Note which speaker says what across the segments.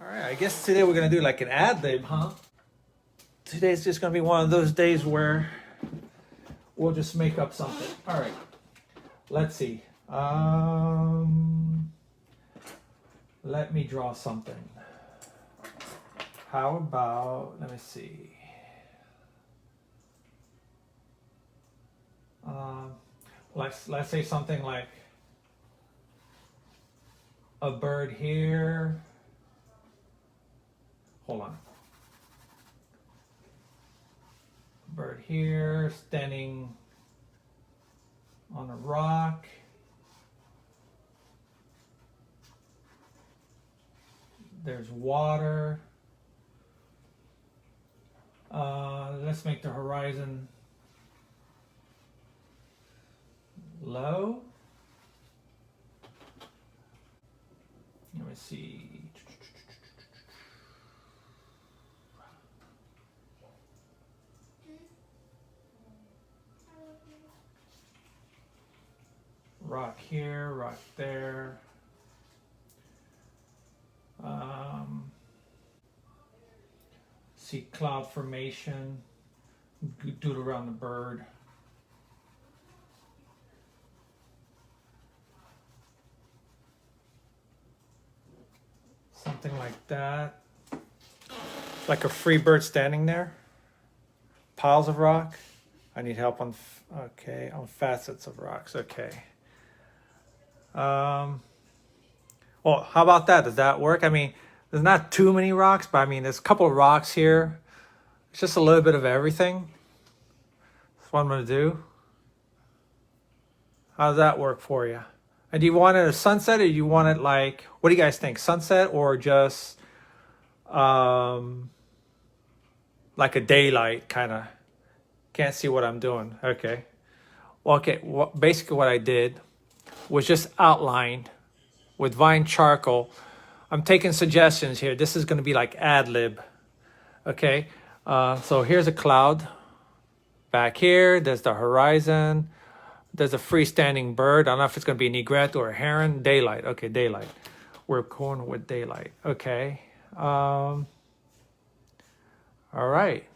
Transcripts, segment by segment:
Speaker 1: All right, I guess today we're gonna do like an ad-lib, huh? Today's just gonna be one of those days where we'll just make up something. All right, let's see. Let me draw something. How about, let me see. Let's say something like a bird here. Hold on. Bird here, standing on a rock. There's water. Let's make the horizon low. Let me see. Rock here, rock there. See cloud formation. Do it around the bird. Something like that. Like a free bird standing there. Piles of rock. I need help on, okay, on facets of rocks. Okay. Well, how about that? Does that work? I mean, there's not too many rocks, but I mean, there's a couple of rocks here. It's just a little bit of everything. That's what I'm going to do. How does that work for you? And do you want it a sunset, or do you want it like, what do you guys think? Sunset or just like a daylight kind of? Can't see what I'm doing. Okay. Well, okay. Well, basically what I did was just outlined with Vine charcoal. I'm taking suggestions here. This is going to be like ad-lib. Okay. So here's a cloud. Back here, there's the horizon. There's a freestanding bird. I don't know if it's going to be an egret or a heron. Daylight. Okay, daylight. We're going with daylight. Okay. All right.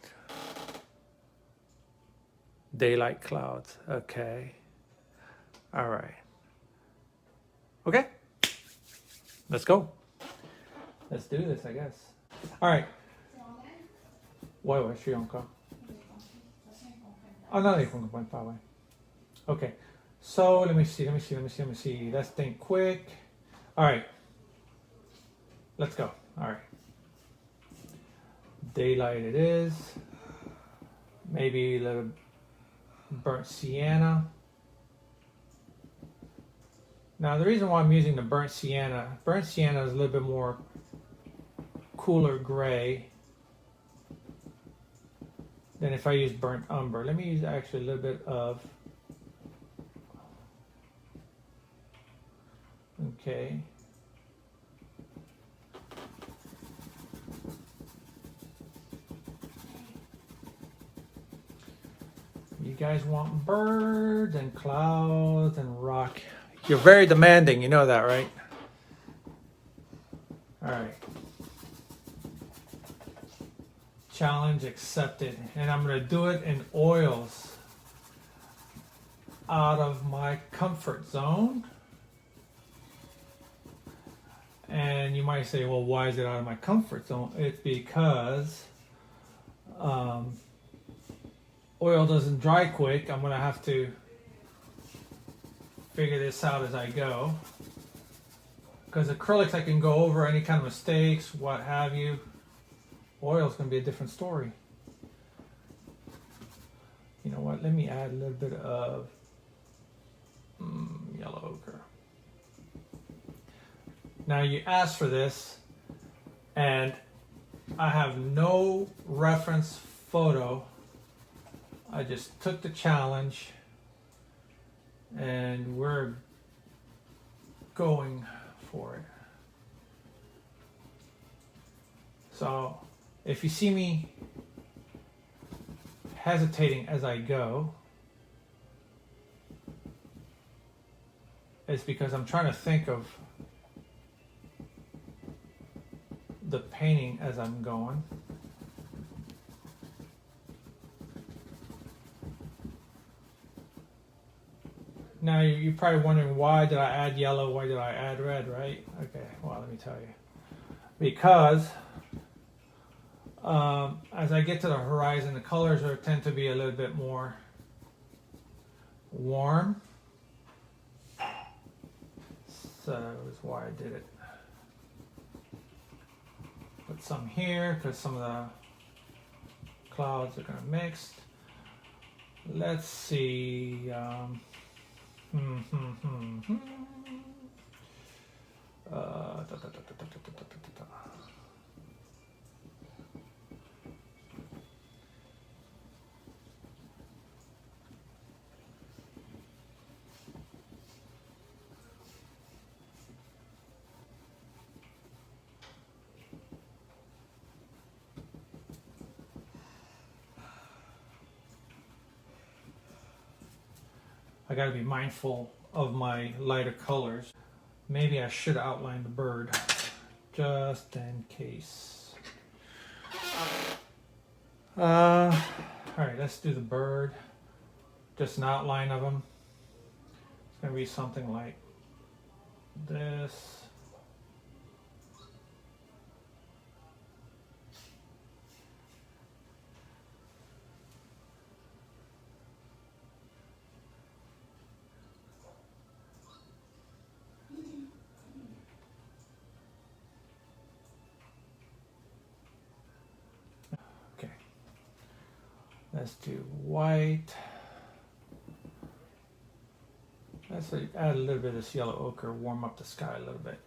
Speaker 1: Daylight clouds. Okay. All right. Okay. Let's go. Let's do this, I guess. All right. Ouais, je suis encore. Oh, non, ils font pas, ouais. Okay. So, let me see. Let's think quick. All right. Let's go. All right. Daylight it is. Maybe a little burnt sienna. Now, the reason why I'm using the burnt sienna is a little bit more cooler gray than if I use burnt umber. Let me use actually a little bit of, okay. You guys want birds and clouds and rock. You're very demanding, you know that, right? All right. Challenge accepted. And I'm going to do it in oils out of my comfort zone. And you might say, well, why is it out of my comfort zone? It's because oil doesn't dry quick. I'm going to have to figure this out as I go. Because acrylics, I can go over any kind of mistakes, what have you. Oil is going to be a different story. You know what? Let me add a little bit of yellow ochre. Now you asked for this, and I have no reference photo. I just took the challenge, and we're going for it. So if you see me hesitating as I go, it's because I'm trying to think of the painting as I'm going. Now you're probably wondering, why did I add yellow, why did I add red, right? Okay, well, let me tell you. Because as I get to the horizon, the colors tend to be a little bit more warm. So that's why I did it. Put some here because some of the clouds are going to mix. Let's see. I got to be mindful of my lighter colors. Maybe I should outline the bird, just in case. All right, let's do the bird. Just an outline of him. It's going to be something like this. Okay, let's do white. Let's add a little bit of this yellow ochre, warm up the sky a little bit.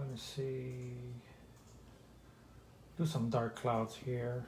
Speaker 1: Let me see. Do some dark clouds here.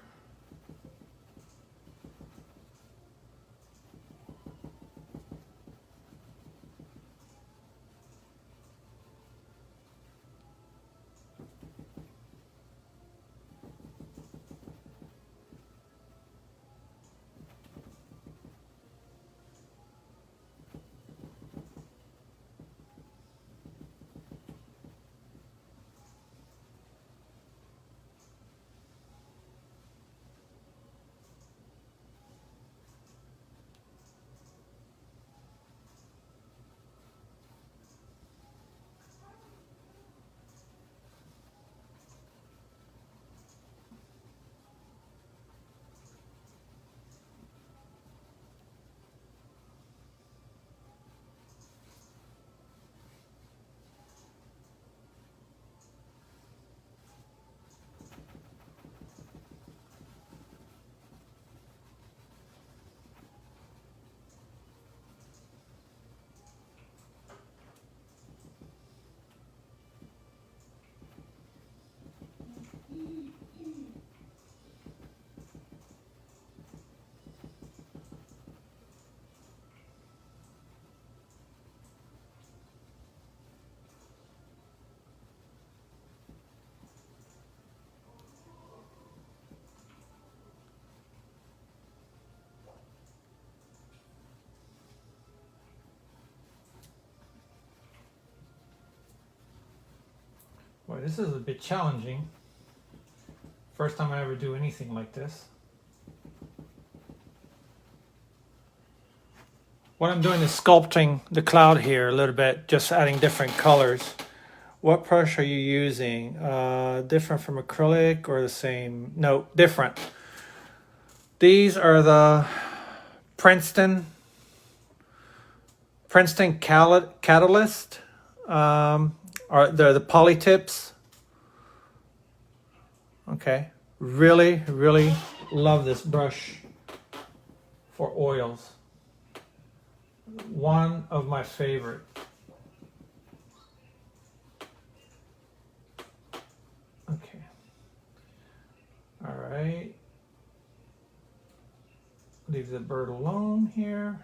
Speaker 1: this is a bit challenging. First time I ever do anything like this. What I'm doing is sculpting the cloud here a little bit, just adding different colors. What brush are you using? Different from acrylic or the same? No, different. These are the Princeton Catalyst. They're the poly tips. Okay, really love this brush for oils. One of my favorite. Okay. All right. Leave the bird alone here.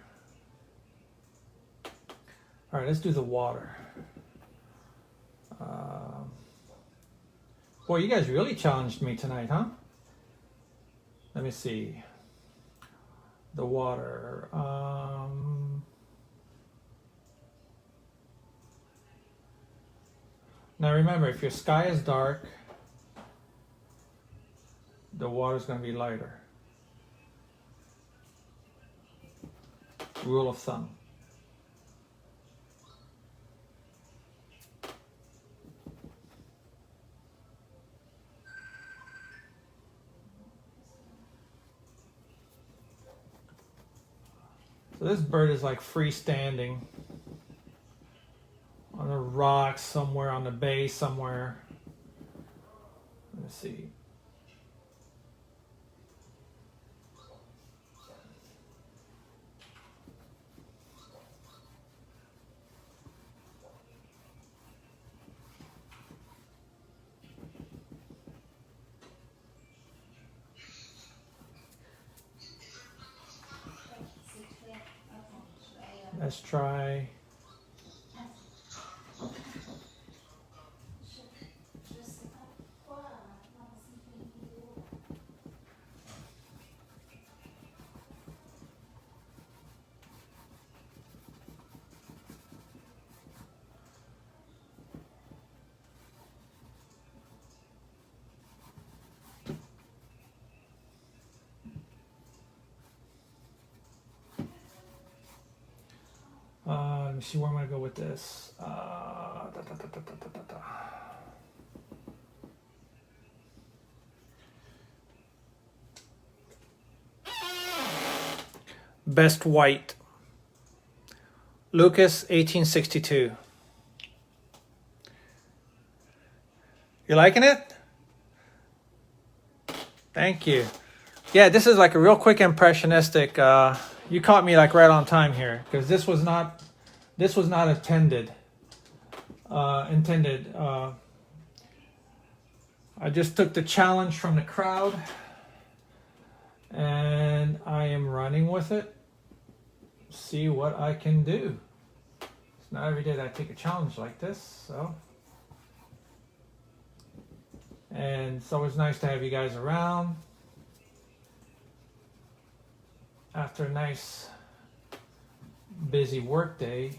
Speaker 1: All right, let's do the water. Boy, you guys really challenged me tonight, huh? Let me see. The water. Now remember, if your sky is dark, the water is going to be lighter. Rule of thumb. So this bird is like freestanding on a rock somewhere, on the bay somewhere. Let's see. Let's try. Let me see where I'm going to go with this. Best white. Lucas, 1862. You liking it? Thank you. Yeah, this is like a real quick impressionistic. You caught me like right on time here, because this was not intended. I just took the challenge from the crowd, and I am running with it. See what I can do. It's not every day that I take a challenge like this, so. And it's always nice to have you guys around after a nice busy work day.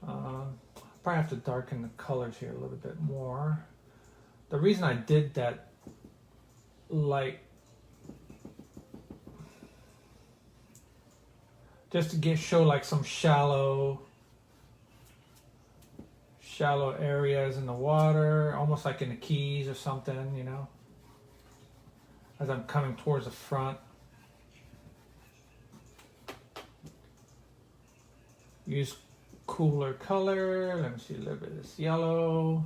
Speaker 1: Probably have to darken the colors here a little bit more. The reason I did that light, just to show like some shallow areas in the water, almost like in the Keys or something, you know, as I'm coming towards the front. Use cooler color. Let me see a little bit of this yellow.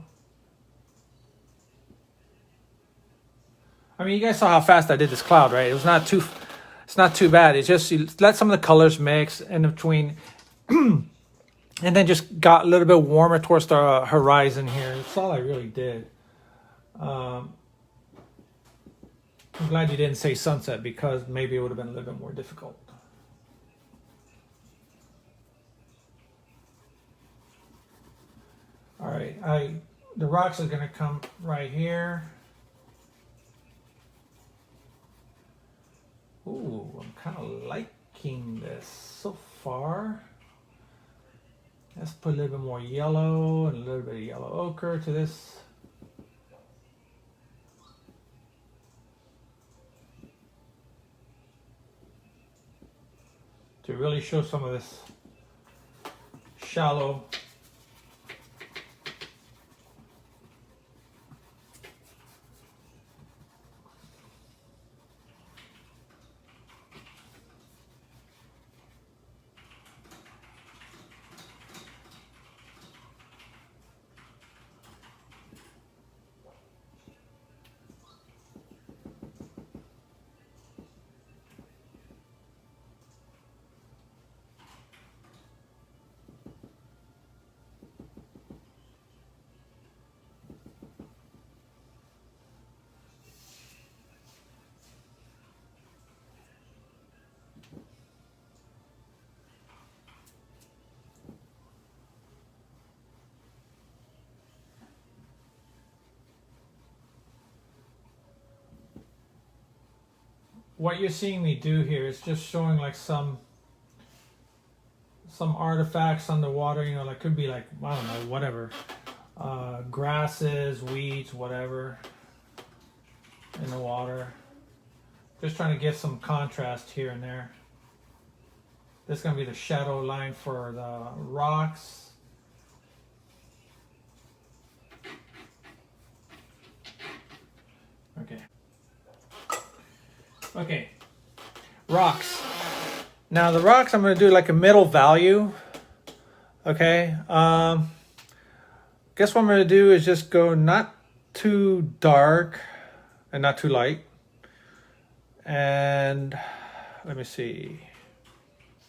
Speaker 1: I mean, you guys saw how fast I did this cloud, right? It's not too bad. It's just you let some of the colors mix in between, and then just got a little bit warmer towards the horizon here. That's all I really did. I'm glad you didn't say sunset, because maybe it would have been a little bit more difficult. All right, the rocks are going to come right here. Ooh, I'm kind of liking this so far. Let's put a little bit more yellow and a little bit of yellow ochre to this. To really show some of this shallow what you're seeing me do here is just showing like some artifacts underwater, you know, like could be like, I don't know, whatever, grasses, weeds, whatever in the water. Just trying to get some contrast here and there. This is going to be the shadow line for the rocks. Okay. Okay, rocks. Now the rocks, I'm going to do like a middle value. Okay. Guess what I'm going to do is just go not too dark and not too light. And let me see.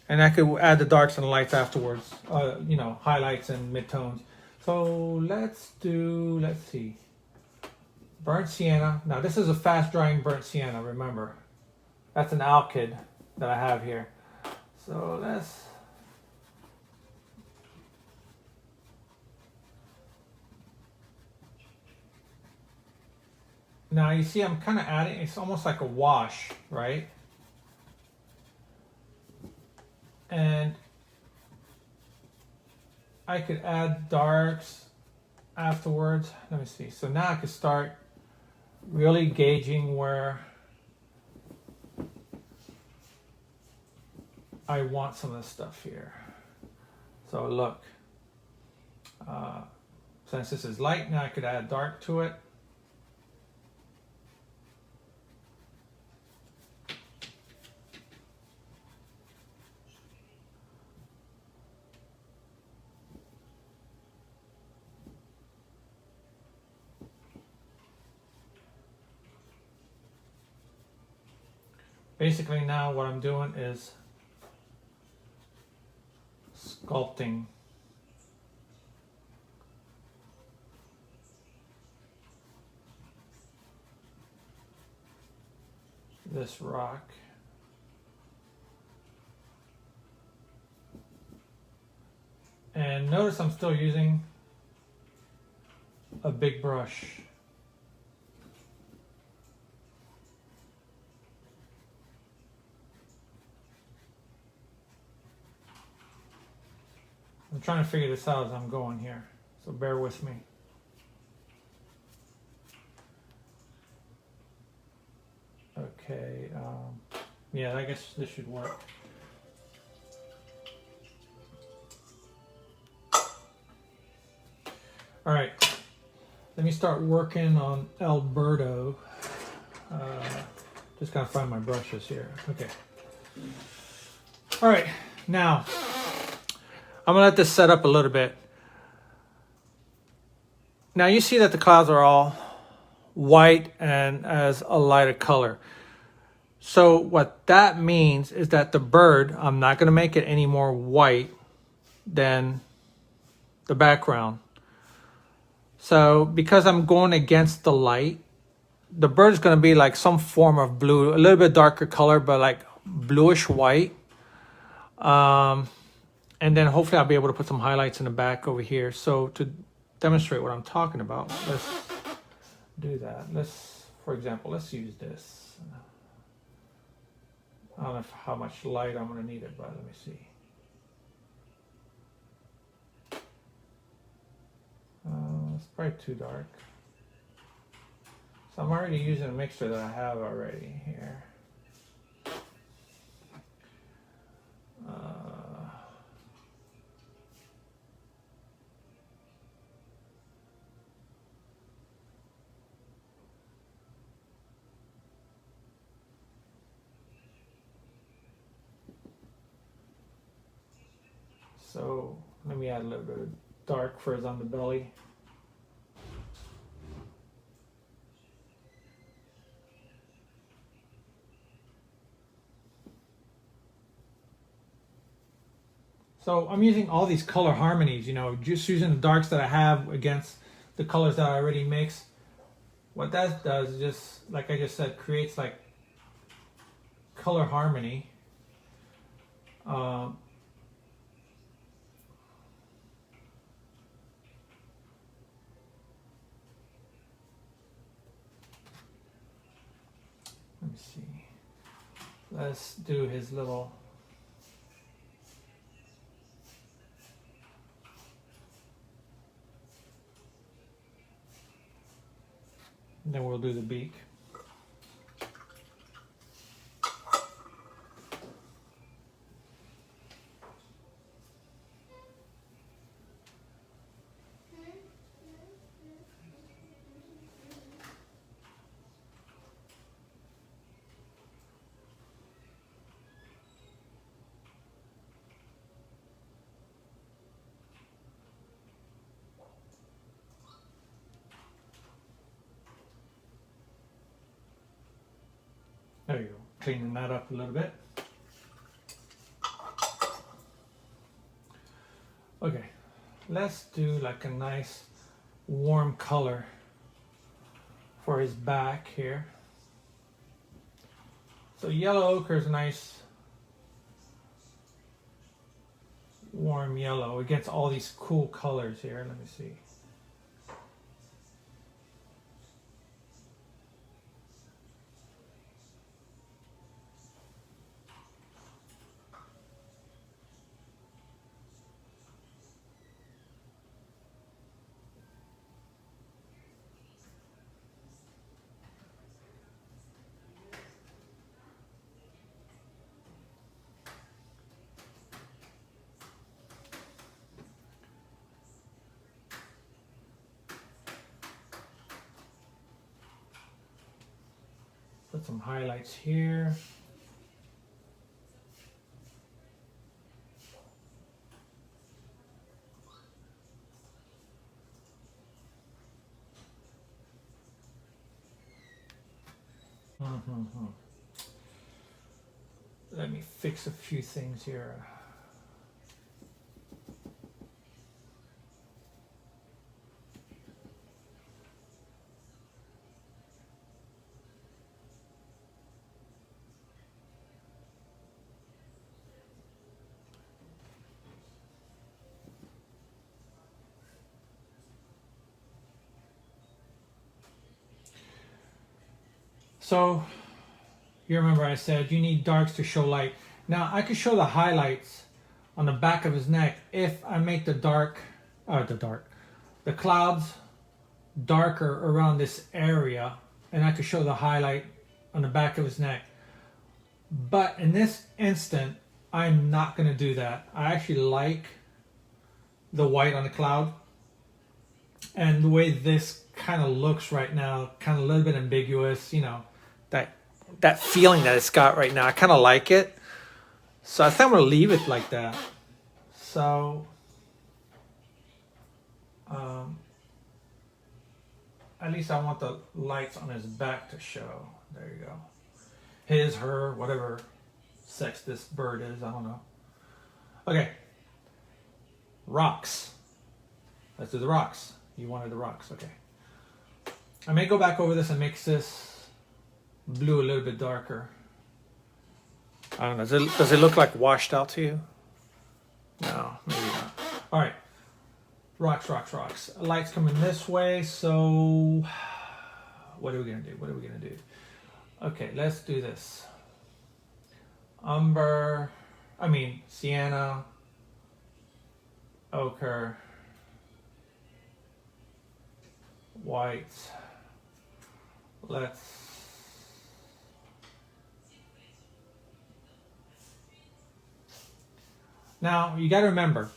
Speaker 1: And I could add the darks and the lights afterwards. You know, highlights and midtones. So let's see. Burnt sienna. Now this is a fast drying burnt sienna, remember. That's an alkyd that I have here. So let's... Now you see I'm kind of adding, it's almost like a wash, right? And I could add darks afterwards. Let me see. So now I could start really gauging where I want some of this stuff here. So look, since this is light, now I could add dark to it. Basically now what I'm doing is sculpting this rock. And notice I'm still using a big brush. I'm trying to figure this out as I'm going here, so bear with me. Okay, yeah, I guess this should work. All right, let me start working on Alberto. Just gotta find my brushes here. Okay. All right, now I'm gonna let this set up a little bit. Now you see that the clouds are all white and as a lighter color. So what that means is that the bird, I'm not gonna make it any more white than the background. So because I'm going against the light, the bird is gonna be like some form of blue, a little bit darker color, but like bluish white. And then hopefully I'll be able to put some highlights in the back over here. So to demonstrate what I'm talking about, let's do that. For example, let's use this. I don't know how much light I'm gonna need it, but let me see. probably too dark. So I'm already using a mixture that I have already here. So let me add a little bit of dark furs on the belly. So I'm using all these color harmonies, you know, just using the darks that I have against the colors that I already mixed. What that does is just, like I just said, creates like color harmony. Let me see. Let's do his little. Then we'll do the beak. There you go, cleaning that up a little bit. Okay, let's do like a nice warm color for his back here. So yellow ochre is a nice warm yellow. It gets all these cool colors here. Let me see. Put some highlights here. Let me fix a few things here. So you remember I said you need darks to show light. Now I could show the highlights on the back of his neck if I make the clouds darker around this area, and I could show the highlight on the back of his neck. But in this instant, I'm not going to do that. I actually like the white on the cloud, and the way this kind of looks right now, kind of a little bit ambiguous, you know, that feeling that it's got right now, I kind of like it. So I think I'm going to leave it like that. So at least I want the lights on his back to show. There you go. His, her, whatever sex this bird is, I don't know. Okay. Rocks. Let's do the rocks. You wanted the rocks, okay. I may go back over this and make this blue a little bit darker. I don't know. Does it look like washed out to you? No, maybe not. All right. Rocks, rocks, rocks. Light's coming this way, so what are we going to do? What are we going to do? Okay, let's do this. Sienna, ochre, whites. Let's now you got to remember,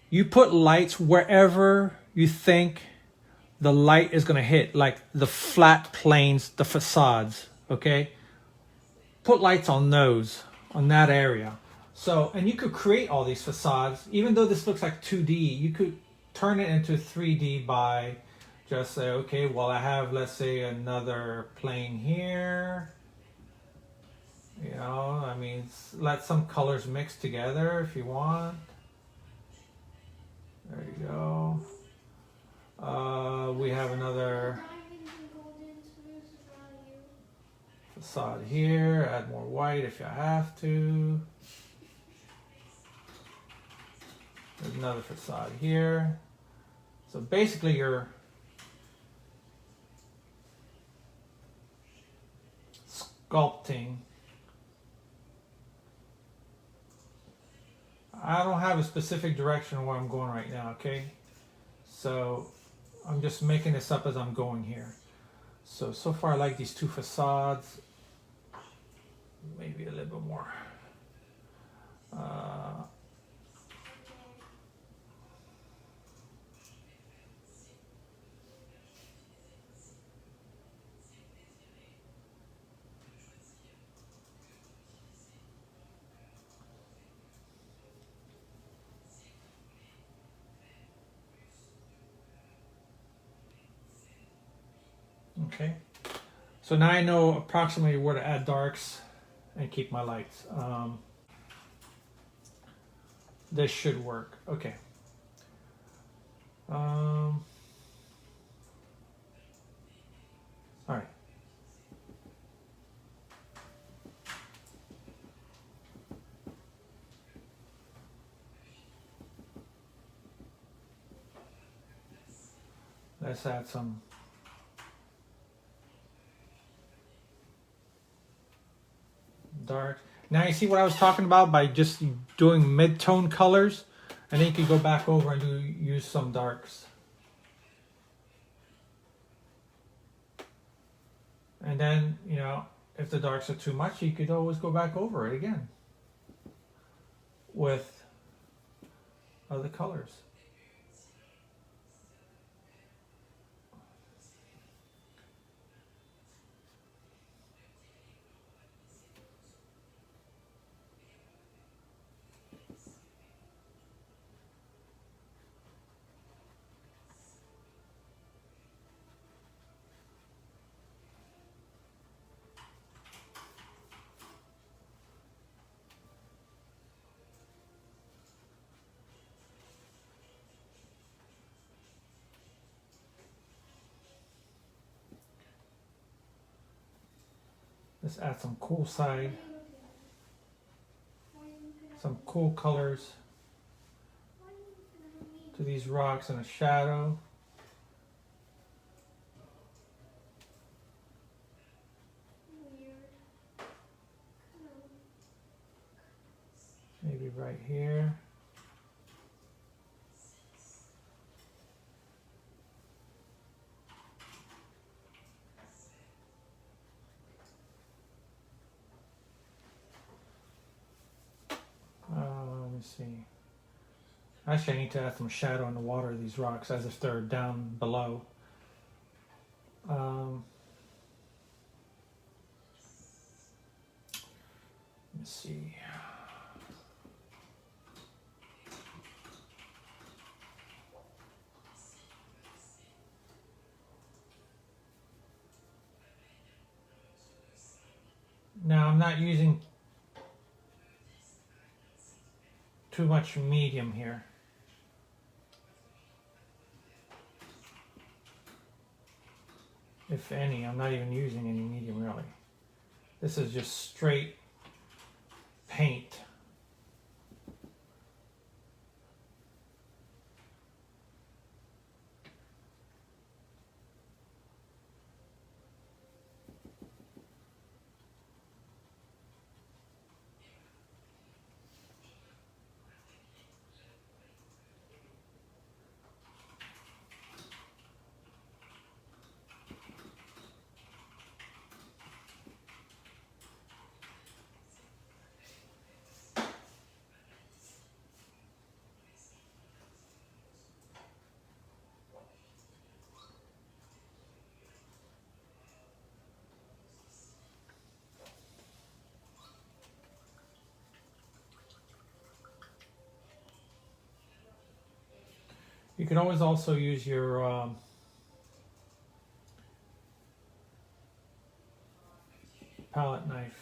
Speaker 1: you put lights wherever you think the light is going to hit, like the flat planes, the facades, okay? Put lights on those, on that area. So, and you could create all these facades, even though this looks like 2D, you could turn it into 3D by just say, okay, well, I have, let's say, another plane here. You know, I mean, let some colors mix together if you want. There you go. We have another facade here. Add more white if you have to. There's another facade here. So basically you're sculpting. I don't have a specific direction where I'm going right now, okay? So I'm just making this up as I'm going here. So far I like these two facades. Maybe a little bit more. Okay, so now I know approximately where to add darks and keep my lights. This should work. Okay. All right. Let's add some dark. Now you see what I was talking about by just doing mid-tone colors, and then you could go back over and use some darks. And then, you know, if the darks are too much, you could always go back over it again with other colors. Let's add some cool side, some cool colors to these rocks and a shadow. Maybe right here. Let me see. Actually, I need to add some shadow in the water of these rocks as if they're down below. Let me see. Now I'm not using too much medium here. If any, I'm not even using any medium really. This is just straight paint. You can always also use your palette knife.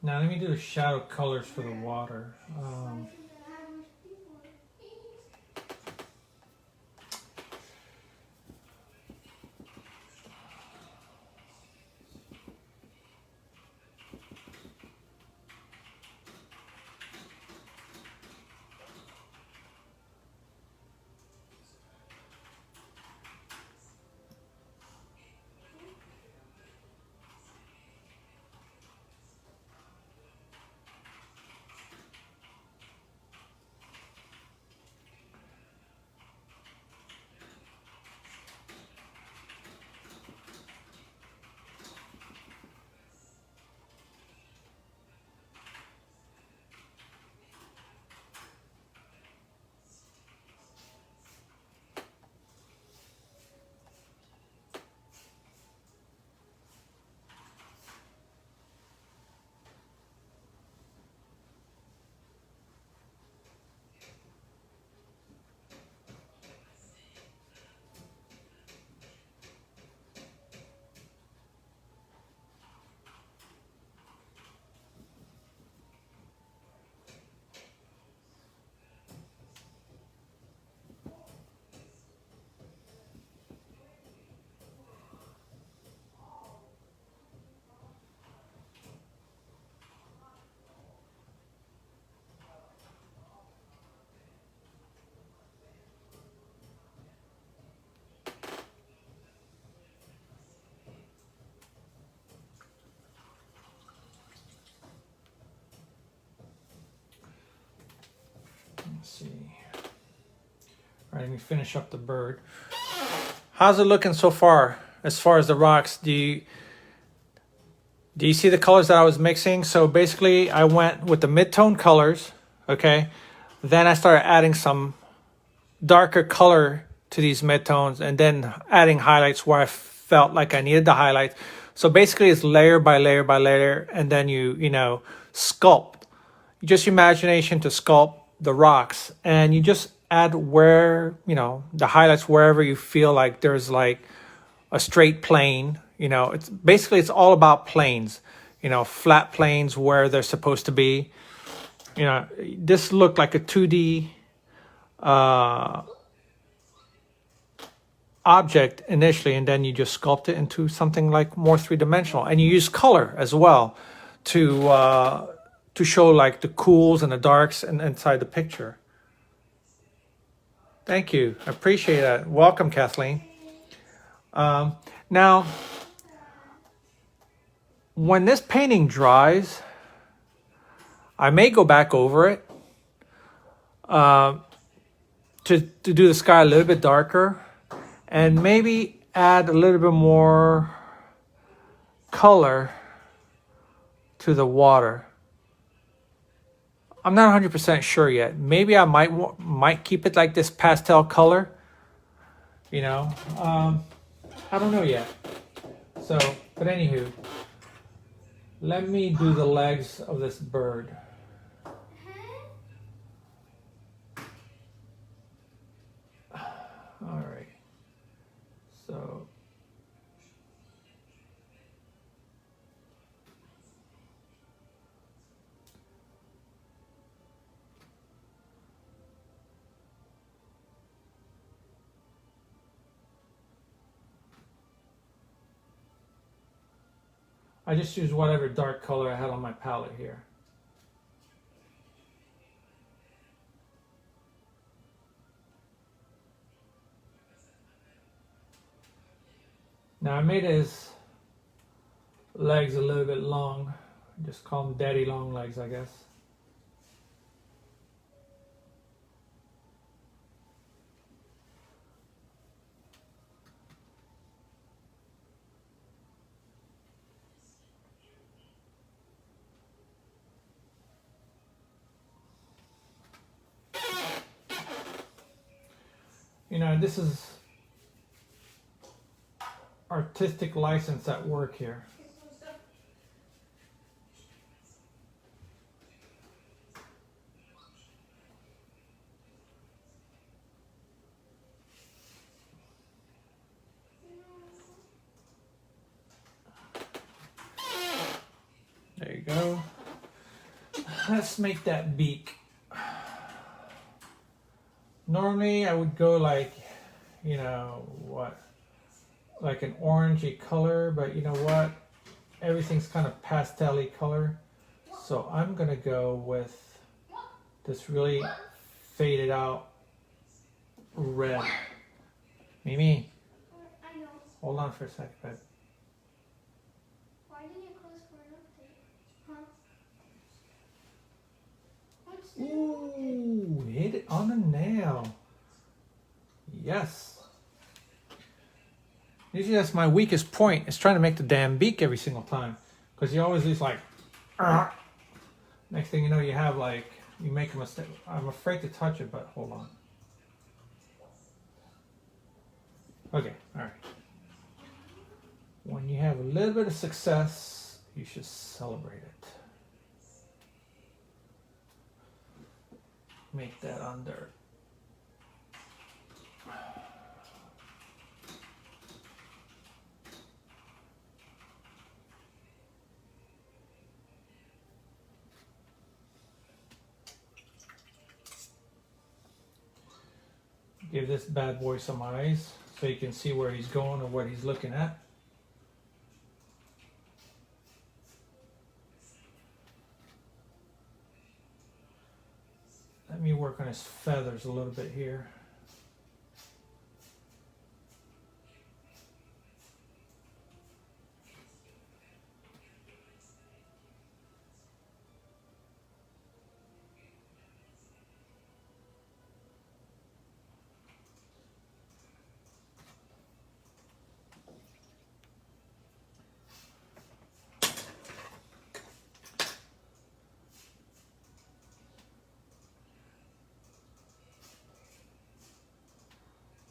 Speaker 1: Now let me do the shadow colors for the water. Let's see. All right, let me finish up the bird. How's it looking so far as the rocks? Do you see the colors that I was mixing? So basically I went with the mid-tone colors, okay? Then I started adding some darker color to these midtones and then adding highlights where I felt like I needed the highlights. So basically it's layer by layer by layer, and then you know, sculpt. Just imagination to sculpt the rocks, and you just add where, you know, the highlights wherever you feel like there's like a straight plane. You know, it's basically, it's all about planes, you know, flat planes where they're supposed to be. You know, this looked like a 2D object initially, and then you just sculpt it into something like more three-dimensional, and you use color as well to show like the cools and the darks and inside the picture. Thank you, I appreciate that. Welcome, Kathleen. Now, when this painting dries, I may go back over it to do the sky a little bit darker, and maybe add a little bit more color to the water. I'm not 100% sure yet. Maybe I might keep it like this pastel color. You know, I don't know yet. So, but anywho, let me do the legs of this bird. All right. So. I just used whatever dark color I had on my palette here. Now I made his legs a little bit long. Just call them daddy long legs, I guess. You know, this is artistic license at work here. There you go. Let's make that beak. Normally I would go like, you know, what? Like an orangey color, but you know what? Everything's kind of pastel-y color. So I'm gonna go with this really faded out red. Mimi,
Speaker 2: I know.
Speaker 1: hold on for a second, babe.
Speaker 2: Why didn't you close for an update? Huh? What's
Speaker 1: Ooh, hit it on the nail. Yes. Usually that's my weakest point, is trying to make the damn beak every single time. Because you always lose like, next thing you know you have like, you make a mistake. I'm afraid to touch it, but hold on. Okay, alright. When you have a little bit of success, you should celebrate it. Make that under. Give this bad boy some eyes so you can see where he's going or what he's looking at. Let me work on his feathers a little bit here.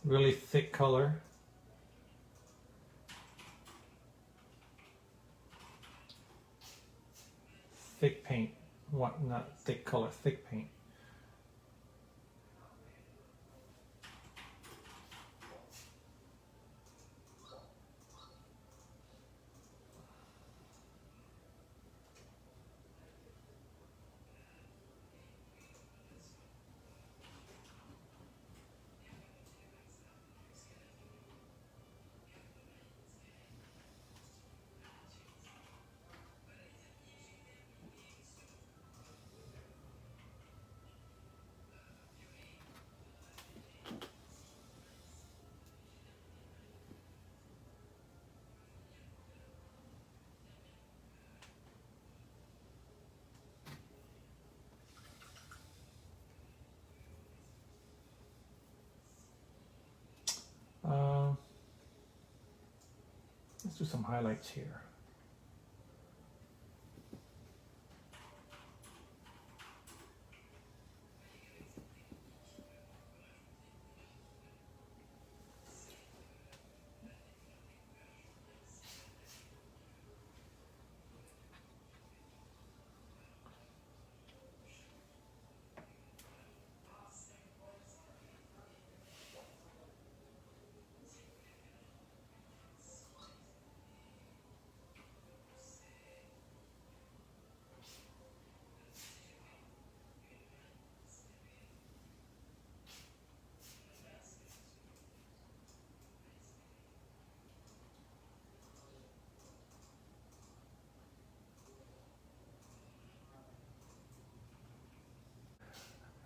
Speaker 1: Really thick color. Thick paint. What? Not thick color, thick paint. Let's do some highlights here.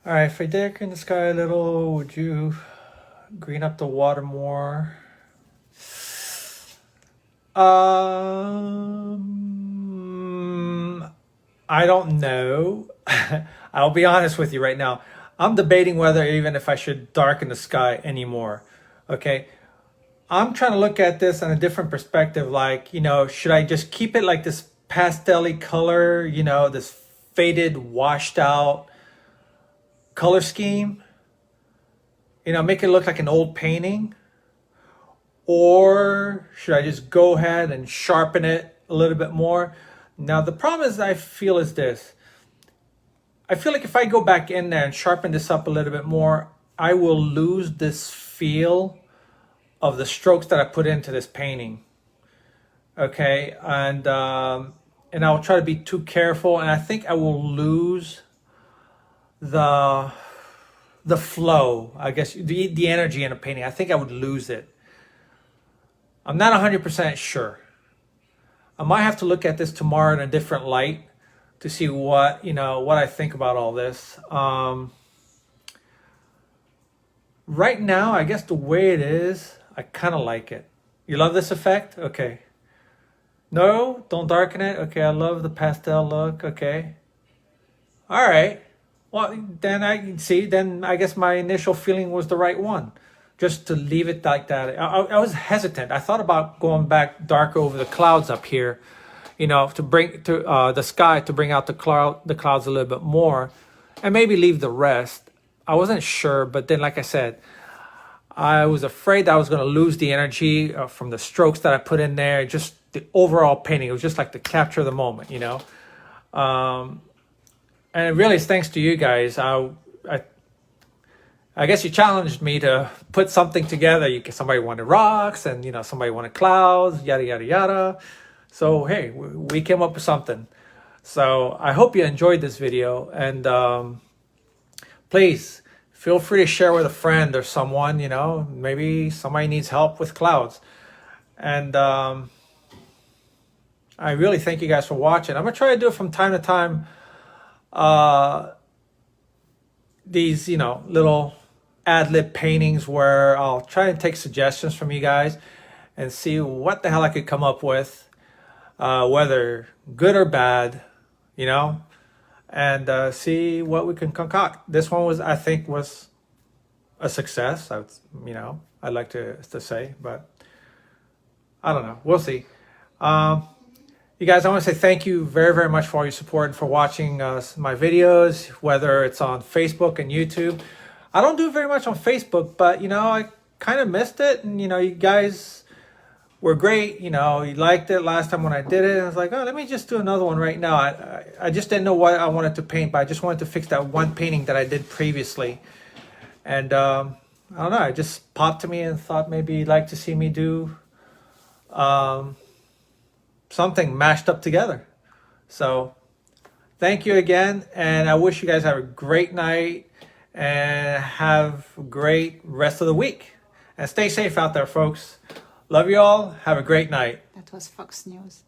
Speaker 1: All right, if I darken the sky a little, would you green up the water more? I don't know. I'll be honest with you right now. I'm debating whether even if I should darken the sky anymore. Okay. I'm trying to look at this on a different perspective. Like, should I just keep it like this pastel-y color, this faded, washed out color scheme? Make it look like an old painting? Or should I just go ahead and sharpen it a little bit more? Now, the problem is I feel is this. I feel like if I go back in there and sharpen this up a little bit more, I will lose this feel of the strokes that I put into this painting. Okay, and I'll try to be too careful, and I think I will lose the flow, I guess, the energy in a painting. I think I would lose it. I'm not 100% sure. I might have to look at this tomorrow in a different light to see what I think about all this. Right now, I guess the way it is, I kind of like it. You love this effect? Okay. No, don't darken it. Okay, I love the pastel look. Okay. All right. Well, then I guess my initial feeling was the right one. Just to leave it like that. I was hesitant. I thought about going back darker over the clouds up here, to bring the sky, to bring out the clouds a little bit more, and maybe leave the rest. I wasn't sure, but then, like I said, I was afraid that I was going to lose the energy from the strokes that I put in there. Just the overall painting. It was just like to capture the moment, and it really is thanks to you guys. I guess you challenged me to put something together. Somebody wanted rocks, and somebody wanted clouds, yada yada yada. So hey, we came up with something. So I hope you enjoyed this video, and please feel free to share with a friend or someone. Maybe somebody needs help with clouds, and I really thank you guys for watching. I'm gonna try to do it from time to time. These little ad-lib paintings where I'll try and take suggestions from you guys and see what the hell I could come up with, whether good or bad, and see what we can concoct. This one I think was a success. I'd like to say, but I don't know. We'll see. You guys, I want to say thank you very, very much for all your support and for watching my videos, whether it's on Facebook and YouTube. I don't do very much on Facebook, but, I kind of missed it. And, you guys were great. You liked it last time when I did it. I was like, oh, let me just do another one right now. I just didn't know what I wanted to paint, but I just wanted to fix that one painting that I did previously. And I don't know, it just popped to me and thought maybe you'd like to see me do something mashed up together. So thank you again, and I wish you guys have a great night and have a great rest of the week, and stay safe out there, folks. Love you all. Have a great night.
Speaker 3: That was Fox News.